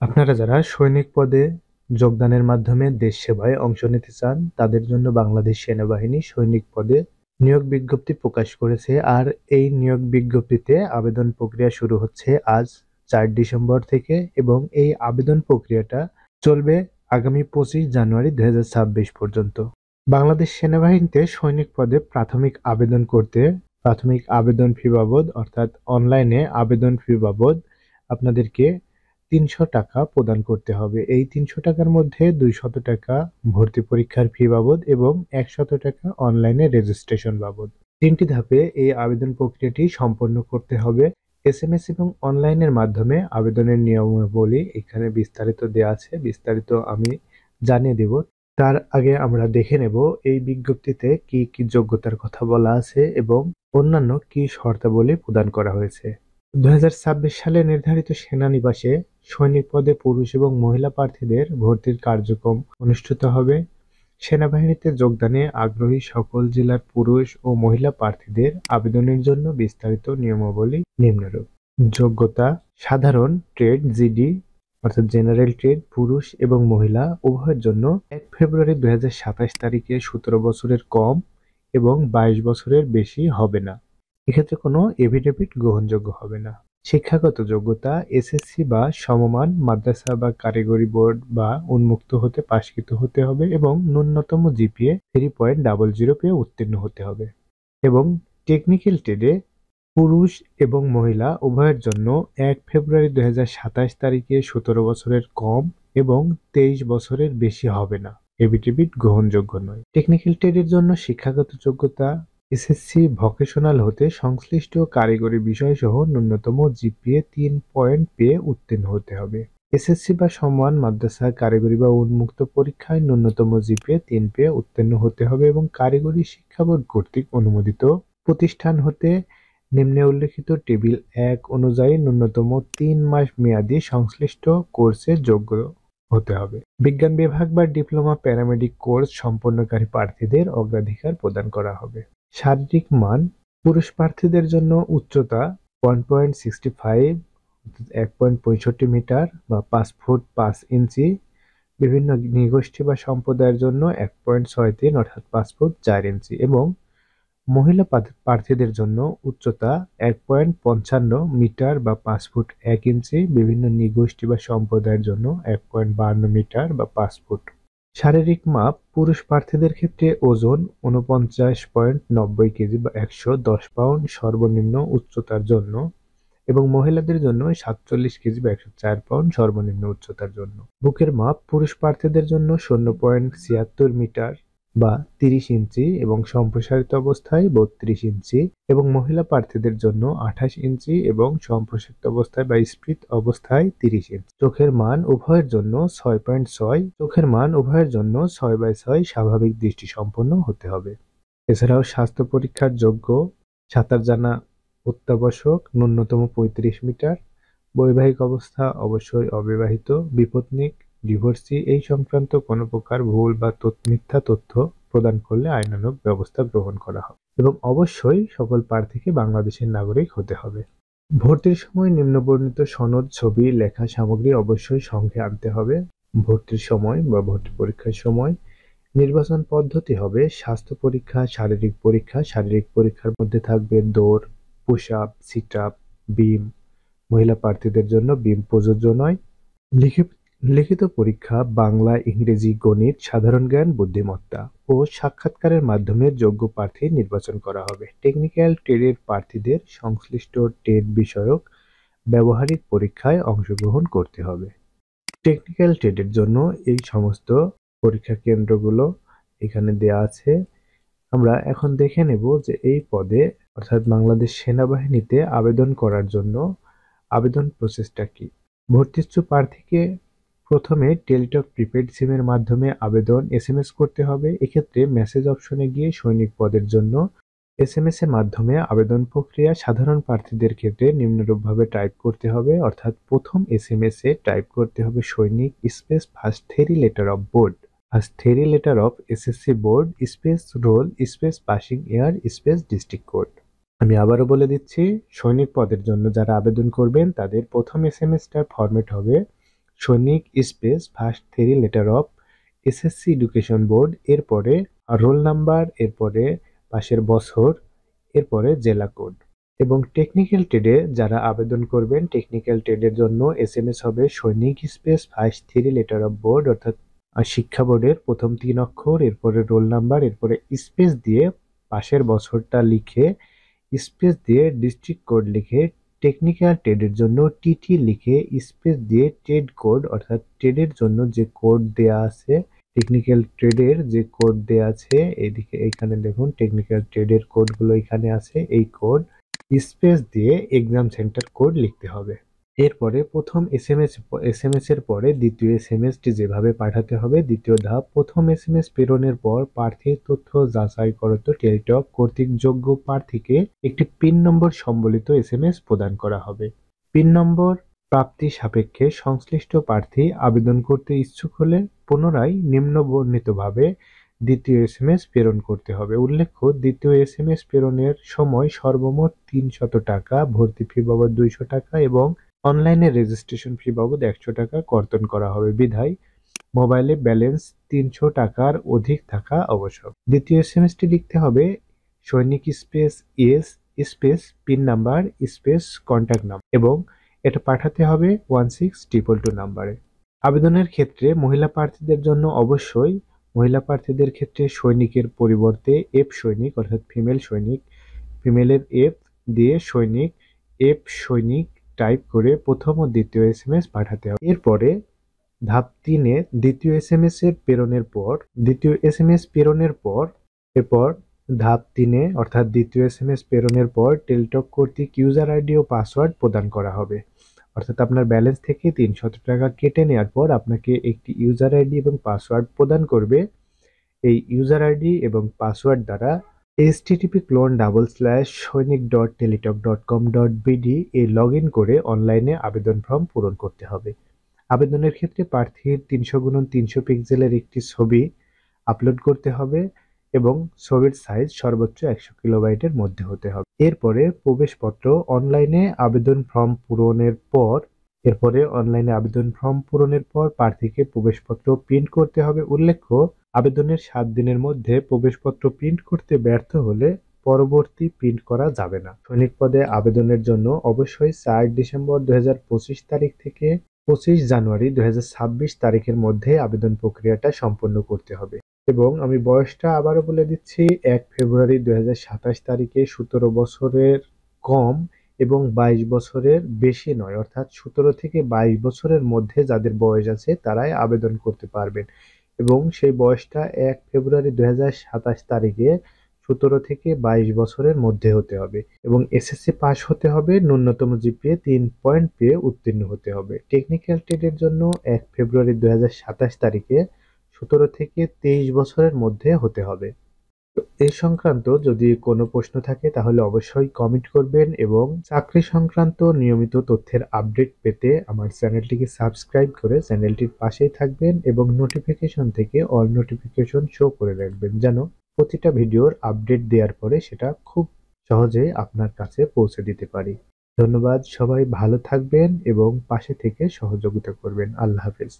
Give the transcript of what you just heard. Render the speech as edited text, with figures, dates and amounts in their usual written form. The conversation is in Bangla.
আপনারা যারা সৈনিক পদে যোগদানের মাধ্যমে দেশ সেবায় অংশ নিতে চান, তাদের জন্য বাংলাদেশ সেনাবাহিনী সৈনিক পদে নিয়োগ বিজ্ঞপ্তি প্রকাশ করেছে। আর এই নিয়োগ বিজ্ঞপ্তিতে আবেদন প্রক্রিয়া শুরু হচ্ছে আজ 4 ডিসেম্বর থেকে এবং এই আবেদন প্রক্রিয়াটা চলবে আগামী 25 জানুয়ারি 2026 পর্যন্ত। বাংলাদেশ সেনাবাহিনীতে সৈনিক পদে প্রাথমিক আবেদন ফি বাবদ অর্থাৎ অনলাইনে আবেদন ফি বাবদ আপনাদেরকে ৩০০ টাকা প্রদান করতে হবে। এই ৩০০ টাকার মধ্যে ২০০ টাকা ভর্তি পরীক্ষার ফি বাবদ এবং ১০০ টাকা অনলাইনে রেজিস্ট্রেশন বাবদ। ৩টি ধাপে এই আবেদন প্রক্রিয়াটি সম্পন্ন করতে হবে। এসএমএস এবং অনলাইনের মাধ্যমে আবেদনের নিয়মাবলী এখানে বিস্তারিত দেওয়া আছে, বিস্তারিত আমি জানিয়ে দেব। তার আগে আমরা দেখে নেব এই বিজ্ঞপ্তিতে কি কি যোগ্যতার কথা বলা আছে এবং অন্যান্য কি শর্তাবলী প্রদান করা হয়েছে। 2026 সালে নির্ধারিত সেনানিবাসে সৈনিক পদে পুরুষ এবং মহিলা প্রার্থীদের ভর্তির কার্যক্রম অনুষ্ঠিত হবে। সেনাবাহিনীতে যোগদানে আগ্রহী সকল জেলার পুরুষ ও মহিলা প্রার্থীদের আবেদনের জন্য বিস্তারিত নিয়মাবলী নিম্নরূপ। যোগ্যতা: সাধারণ ট্রেড জিডি অর্থাৎ জেনারেল ট্রেড পুরুষ এবং মহিলা উভয়ের জন্য 1 ফেব্রুয়ারি 2027 তারিখে 17 বছরের কম এবং 22 বছরের বেশি হবে না। এক্ষেত্রে কোনো এফিডেভিট গ্রহণযোগ্য হবে না। শিক্ষাগত যোগ্যতা: এসএসসি বা সমমান, মাদ্রাসা বা কারিগরি বোর্ড বা উন্মুক্ত হতে পাশকৃত হতে হবে এবং ন্যূনতম জিপিএ 3.00 পেয়ে উত্তীর্ণ হতে হবে। এবং টেকনিক্যাল ট্রেডে পুরুষ এবং মহিলা উভয়ের জন্য 1 ফেব্রুয়ারি 2027 তারিখে 17 বছরের কম এবং 23 বছরের বেশি হবে না। এফিডেভিট গ্রহণযোগ্য নয়। টেকনিক্যাল ট্রেডের জন্য শিক্ষাগত যোগ্যতা: এসএসসি ভোকেশনাল হতে সংশ্লিষ্ট কারিগরি বিষয়সহ ন্যূনতম জিপিএ 3 পয়েন্ট পেয়ে উত্তীর্ণ হতে হবে। এসএসসি বা সমমান, মাদ্রাসা, কারিগরি বা উন্মুক্ত পরীক্ষায় ন্যূনতম জিপিএ 3 পেয়ে উত্তীর্ণ হতে হবে এবং কারিগরি শিক্ষা বোর্ড কর্তৃক অনুমোদিত প্রতিষ্ঠান হতে নিম্নে উল্লেখিত টেবিল 1 অনুযায়ী ন্যূনতম 3 মাস মেয়াদী সংশ্লিষ্ট কোর্সে যোগ্য হতে হবে। বিজ্ঞান বিভাগ বা ডিপ্লোমা প্যারামেডিক কোর্স সম্পন্নকারী প্রার্থীদের অগ্রাধিকার প্রদান করা হবে। শারীরিক মান: পুরুষ প্রার্থীদের জন্য উচ্চতা 1.65 1.65 মিটার বা 5 ফুট 5 ইঞ্চি, বিভিন্ন নৃগোষ্ঠী বা সম্প্রদায়ের জন্য 1.63 অর্থাৎ 5 ফুট 4 ইঞ্চি এবং মহিলা প্রার্থীদের জন্য উচ্চতা 1.55 মিটার বা 5 ফুট 1 ইঞ্চি, বিভিন্ন নৃগোষ্ঠী বা সম্প্রদায়ের জন্য 1.52 মিটার বা 5 ফুট। শারীরিক মাপ: পুরুষ প্রার্থীদের ক্ষেত্রে ওজন 49.90 কেজি বা 110 পাউন্ড সর্বনিম্ন উচ্চতার জন্য এবং মহিলাদের জন্য 47 কেজি বা 104 পাউন্ড সর্বনিম্ন উচ্চতার জন্য। বুকের মাপ: পুরুষ প্রার্থীদের জন্য 0.76 মিটার বা 30 ইঞ্চি এবং সম্প্রসারিত অবস্থায় 32 ইঞ্চি এবং মহিলা প্রার্থীদের জন্য 28 ইঞ্চি এবং সম্প্রসারিত অবস্থায় বা স্ফীত অবস্থায় 30 ইঞ্চি। চোখের মান উভয়ের জন্য 6.6, চোখের মান উভয়ের জন্য 6/6 স্বাভাবিক দৃষ্টি সম্পন্ন হতে হবে। এছাড়াও স্বাস্থ্য পরীক্ষার যোগ্য: সাঁতার জানা অত্যাবশ্যক, ন্যূনতম 35 মিটার, বৈবাহিক অবস্থা অবশ্যই অবিবাহিত, বিপত্নিক, ডিভোর্সি এই সংক্রান্ত কোনো প্রকার ভুল বা মিথ্যা তথ্য প্রদান করলে আইনানুগ ব্যবস্থা গ্রহণ করা হবে এবং অবশ্যই সকল প্রার্থীকে বাংলাদেশের নাগরিক হতে হবে। ভর্তির সময় নিম্নবর্ণিত সনদ, ছবি, লেখা সামগ্রী অবশ্যই সঙ্গে আনতে হবে। ভর্তির সময় বা ভর্তি পরীক্ষার সময় নির্বাচন পদ্ধতি হবে স্বাস্থ্য পরীক্ষা, শারীরিক পরীক্ষা। শারীরিক পরীক্ষার মধ্যে থাকবে দৌড়, পুশ আপ, সিট আপ, বিম। মহিলা প্রার্থীদের জন্য বিম প্রযোজ্য নয়। লিখিত পরীক্ষা বাংলা, ইংরেজি, গণিত, সাধারণ জ্ঞান, বুদ্ধিমত্তা ও সাক্ষাৎকারের মাধ্যমে যোগ্য প্রার্থী নির্বাচন করা হবে। টেকনিক্যাল ট্রেডের প্রার্থীদের সংশ্লিষ্ট ট্রেড বিষয়ক ব্যবহারিক পরীক্ষায় অংশগ্রহণ করতে হবে। টেকনিক্যাল ট্রেডের জন্য এই সমস্ত পরীক্ষা কেন্দ্রগুলো এখানে দেয়া আছে। আমরা এখন দেখে নেব যে এই পদে অর্থাৎ বাংলাদেশ সেনাবাহিনীতে আবেদন করার জন্য আবেদন প্রসেসটা কি। ভর্তিচ্ছু প্রার্থীকে প্রথমে টেলিটক প্রিপেড সিমের মাধ্যমে আবেদন এসএমএস করতে হবে। এক্ষেত্রে মেসেজ অপশনে গিয়ে সৈনিক পদের জন্য এসএমএস এর মাধ্যমে আবেদন প্রক্রিয়া সাধারণ প্রার্থীদের ক্ষেত্রে নিম্নরূপভাবে টাইপ করতে হবে, অর্থাৎ প্রথম এসএমএস এ টাইপ করতে হবে সৈনিক space first 3 letter of board, first 3 letter of SSC board space role space passing year space district code. আমি আবারও বলে দিচ্ছি, সৈনিক পদের জন্য যারা আবেদন করবেন তাদের প্রথম এসএমএসটার ফরম্যাট হবে সৈনিক space first 3 letter of SSC education board, এরপরে রোল নাম্বার, এরপরে পাশের বছর, এরপরে জেলা কোড। এবং টেকনিক্যাল ট্রেডে যারা আবেদন করবেন, টেকনিক্যাল ট্রেডের জন্য এসএমএস হবে সৈনিক space first 3 letter of board, অর্থাৎ শিক্ষা বোর্ডের প্রথম 3 অক্ষর, এরপরে রোল নাম্বার, এরপরে স্পেস দিয়ে পাশের বছরটা লিখে, স্পেস দিয়ে ডিস্ট্রিক্ট কোড লিখে, টেকনিক্যাল ট্রেডের জন্য টিটি লিখে স্পেস দিয়ে ট্রেড কোড, অর্থাৎ ট্রেডের জন্য যে কোড দেয়া আছে, টেকনিক্যাল ট্রেডের যে কোড দেয়া আছে এইদিকে, এইখানে দেখুন টেকনিক্যাল ট্রেডের কোডগুলো এখানে আছে, এই কোড স্পেস দিয়ে এক্সাম সেন্টার কোড লিখতে হবে। এরপরে প্রথম এসএমএস এর পরে দ্বিতীয় এসএমএসটি যেভাবে পাঠাতে হবে, দ্বিতীয় ধাপ, প্রথম এসএমএস প্রেরণের পর প্রার্থীর তথ্য যাচাইকরত টেলিটক কর্তৃক যোগ্য প্রার্থীকে একটি পিন নম্বর সম্বলিত এসএমএস প্রদান করা হবে। পিন নম্বর প্রাপ্তি সাপেক্ষে সংশ্লিষ্ট প্রার্থী আবেদন করতে ইচ্ছুক হলে পুনরায় নিম্নবর্ণিতভাবে দ্বিতীয় এসএমএস প্রেরণ করতে হবে। উল্লেখ্য, দ্বিতীয় এসএমএস প্রেরণের সময় সর্বমোট 300 টাকা, ভর্তি ফি বাবদ 200 টাকা এবং অনলাইনে রেজিস্ট্রেশন ফি বাবদ 100 টাকা কর্তন করা হবে বিধায় মোবাইলে ব্যালেন্স 300 টাকার অধিক থাকা আবশ্যক। দ্বিতীয় এসএমএসটি লিখতে হবে সৈনিক space S space pin number space contact number এবং এটা পাঠাতে হবে 16222 নাম্বারে। আবেদনের ক্ষেত্রে মহিলা প্রার্থীদের জন্য অবশ্যই মহিলা প্রার্থীদের ক্ষেত্রে সৈনিকের পরিবর্তে এফ সৈনিক, অর্থাৎ ফিমেল সৈনিক, ফিমেলের এফ দিয়ে সৈনিক, এফ সৈনিক টাইপ করে প্রথম ও দ্বিতীয় এসএমএস পাঠাতে হবে। এরপরে ধাপ 3-এ দ্বিতীয় এসএমএস এর প্রেরণের পর এরপর ধাপ 3-এ অর্থাৎ দ্বিতীয় এসএমএস প্রেরণের পর টেলিটক কর্তৃক ইউজার আইডি ও পাসওয়ার্ড প্রদান করা হবে। অর্থাৎ আপনার ব্যালেন্স থেকে 300 টাকা কেটে নেওয়ার পর আপনাকে একটি ইউজার আইডি এবং পাসওয়ার্ড প্রদান করবে। এই ইউজার আইডি এবং পাসওয়ার্ড দ্বারা http://sainik.teletalk.com.bd এ লগ ইন করে অনলাইনে আবেদন ফর্ম পূরণ করতে হবে। আবেদনের ক্ষেত্রে প্রার্থীর 300x300 পিক্সেলের একটি ছবি আপলোড করতে হবে এবং ছবির সাইজ সর্বোচ্চ 100 কিলোবাইটের মধ্যে হতে হবে। এরপরে অনলাইনে আবেদন ফর্ম পূরণের পর প্রার্থীকে প্রবেশপত্র প্রিন্ট করতে হবে। উল্লেখ্য, আবেদনের 7 দিনের মধ্যে প্রবেশপত্র প্রিন্ট করতে ব্যর্থ হলে পরবর্তী প্রিন্ট করা যাবে না। সৈনিক পদে আবেদনের জন্য অবশ্যই 4 ডিসেম্বর 2025 তারিখ থেকে 25 জানুয়ারি 2026 তারিখের মধ্যে আবেদন প্রক্রিয়াটা সম্পন্ন করতে হবে। এবং আমি বয়সটা আবারও বলে দিচ্ছি, 1 ফেব্রুয়ারি 2027 তারিখে 17 বছরের কম এবং 22 বছরের বেশি নয়, অর্থাৎ 17 থেকে 22 বছরের মধ্যে যাদের বয়স আছে তারাই আবেদন করতে পারবেন। এবং সেই বয়সটা 1 ফেব্রুয়ারি 2027 তারিখে 17 থেকে 22 বছরের মধ্যে হতে হবে এবং এসএসসি পাস হতে হবে, ন্যূনতম জিপিএ 3 পয়েন্ট পেয়ে উত্তীর্ণ হতে হবে। টেকনিক্যাল ট্রেডের জন্য 1 ফেব্রুয়ারি 2027 তারিখে 17 থেকে 23 বছরের মধ্যে হতে হবে। তো এই সংক্রান্ত যদি কোনো প্রশ্ন থাকে তাহলে অবশ্যই কমেন্ট করবেন এবং চাকরি সংক্রান্ত নিয়মিত তথ্যের আপডেট পেতে আমার চ্যানেলটিকে সাবস্ক্রাইব করে চ্যানেলটির পাশেই থাকবেন এবং নোটিফিকেশন থেকে অল নোটিফিকেশন শো করে রাখবেন যেন প্রতিটা ভিডিওর আপডেট দেওয়ার পরে সেটা খুব সহজেই আপনার কাছে পৌঁছে দিতে পারি। ধন্যবাদ, সবাই ভালো থাকবেন এবং পাশে থেকে সহযোগিতা করবেন। আল্লাহ হাফেজ।